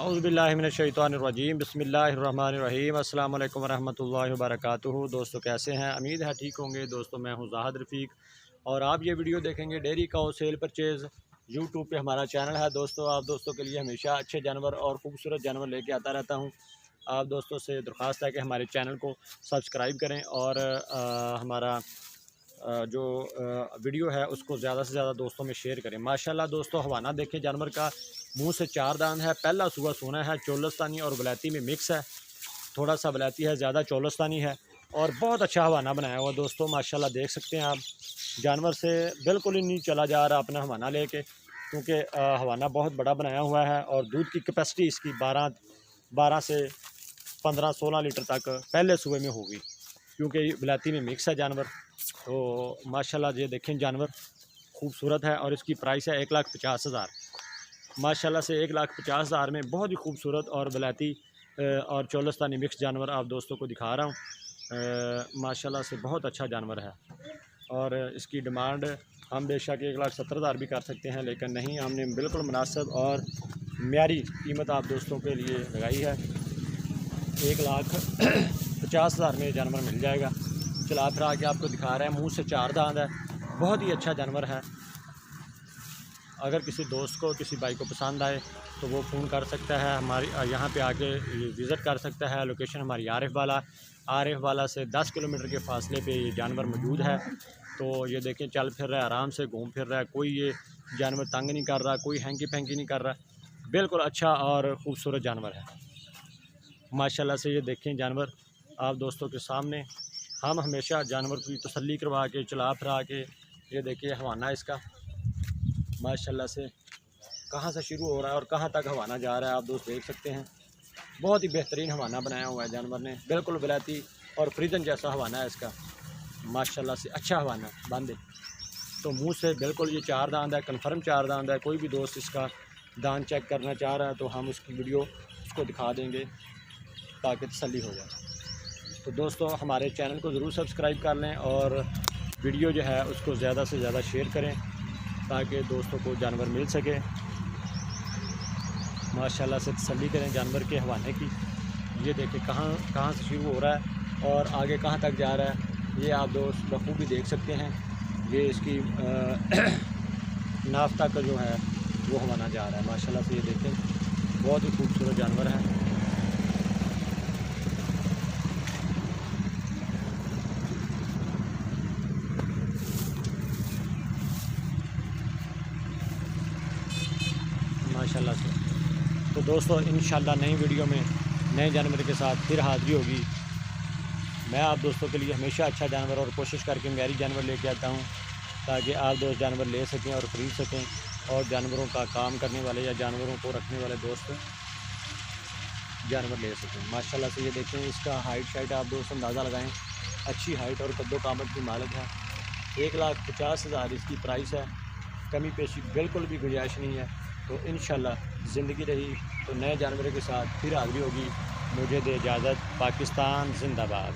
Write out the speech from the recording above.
औज़ुबिल्लाहिमिनश्शैतानिर्रजीम बिस्मिल्लाहिर्रहमानिर्रहीम अस्सलाम वालेकुम रहमतुल्लाहि व बरकातुहू। दोस्तों कैसे हैं? उम्मीद है ठीक होंगे। दोस्तों मैं हूं ज़ाहिद रफ़ीक और आप ये वीडियो देखेंगे डेयरी काऊ सेल परचेज़। यूट्यूब पे हमारा चैनल है। दोस्तों आप दोस्तों के लिए हमेशा अच्छे जानवर और ख़ूबसूरत जानवर लेके आता रहता हूँ। आप दोस्तों से दरख्वास्त है कि हमारे चैनल को सब्सक्राइब करें और हमारा जो वीडियो है उसको ज़्यादा से ज़्यादा दोस्तों में शेयर करें। माशाल्लाह दोस्तों हवाना देखें, जानवर का मुंह से चार दांत है, पहला सुबह सोना है, चोलस्तानी और वलैती में मिक्स है, थोड़ा सा वलैती है, ज़्यादा चोलस्तानी है और बहुत अच्छा हवाना बनाया हुआ दोस्तों। माशाल्लाह देख सकते हैं आप, जानवर से बिल्कुल ही नहीं चला जा रहा अपना हवाना लेके, क्योंकि हवाना बहुत बड़ा बनाया हुआ है और दूध की कैपेसिटी इसकी 12 से 15-16 लीटर तक पहले सुबह में होगी, क्योंकि वलैती में मिक्स है जानवर। तो माशाल्लाह ये देखें, जानवर खूबसूरत है और इसकी प्राइस है 1,50,000। माशाल्लाह से 1,50,000 में बहुत ही खूबसूरत और वलैती और चोलस्तानी मिक्स जानवर आप दोस्तों को दिखा रहा हूँ। माशाल्लाह से बहुत अच्छा जानवर है और इसकी डिमांड हम बेशक 1,70,000 भी कर सकते हैं, लेकिन नहीं, हमने बिल्कुल मुनासिब और म्यारी कीमत आप दोस्तों के लिए लगाई है। 1,50,000 में जानवर मिल जाएगा। चला फिरा के आपको दिखा रहे हैं, मुंह से चार दांत है, बहुत ही अच्छा जानवर है। अगर किसी दोस्त को, किसी भाई को पसंद आए तो वो फ़ोन कर सकता है, हमारी यहाँ पे आके विज़िट कर सकता है। लोकेशन हमारी आरिफ वाला से 10 किलोमीटर के फासले पे ये जानवर मौजूद है। तो ये देखें, चल फिर रहा है, आराम से घूम फिर रहा है, कोई ये जानवर तंग नहीं कर रहा, कोई हैंकी पैंकी नहीं कर रहा, बिल्कुल अच्छा और ख़ूबसूरत जानवर है माशाल्लाह से। ये देखें जानवर आप दोस्तों के सामने, हम हमेशा जानवर की तसल्ली करवा के, चला फिरा के, ये देखिए हवाना इसका माशाल्लाह से कहाँ से शुरू हो रहा है और कहाँ तक हवाना जा रहा है, आप दोस्त देख सकते हैं। बहुत ही बेहतरीन हवाना बनाया हुआ है जानवर ने, बिल्कुल वलैती और फ्रीजन जैसा हवाना है इसका माशाल्लाह से। अच्छा हवाना बांधे तो मुंह से बिल्कुल ये चार दांत है, कन्फर्म चार दांत है। कोई भी दोस्त इसका दांत चेक करना चाह रहा है तो हम उसकी वीडियो उसको दिखा देंगे ताकि तसल्ली हो जाए। तो दोस्तों हमारे चैनल को ज़रूर सब्सक्राइब कर लें और वीडियो जो है उसको ज़्यादा से ज़्यादा शेयर करें ताकि दोस्तों को जानवर मिल सके। माशाल्लाह से तसल्ली करें जानवर के हवाने की। ये देखें कहाँ से शुरू हो रहा है और आगे कहाँ तक जा रहा है, ये आप दोस्त बखूबी देख सकते हैं। ये इसकी नाफ तक जो है वो हवाना जा रहा है माशाल्लाह से। ये देखें, बहुत ही खूबसूरत जानवर है। माशाल्लाह से। तो दोस्तों इंशाल्लाह नई वीडियो में नए जानवर के साथ फिर हाज़िरी होगी। मैं आप दोस्तों के लिए हमेशा अच्छा जानवर और कोशिश करके म्यारी जानवर लेके आता हूँ ताकि आप दोस्त जानवर ले सकें और ख़रीद सकें और जानवरों का काम करने वाले या जानवरों को रखने वाले दोस्त जानवर ले सकें माशाल्लाह से। ये देखें, इसका हाइट शाइट आप दोस्त अंदाज़ा लगाएँ, अच्छी हाइट और कद्दो कामत की मालिक है। 1,50,000 इसकी प्राइस है, कमी पेशी बिल्कुल भी गुंजाइश नहीं है। तो इंशाल्लाह ज़िंदगी रही तो नए जानवरों के साथ फिर हाज़िरी होगी। मुझे दे इजाज़त। पाकिस्तान जिंदाबाद।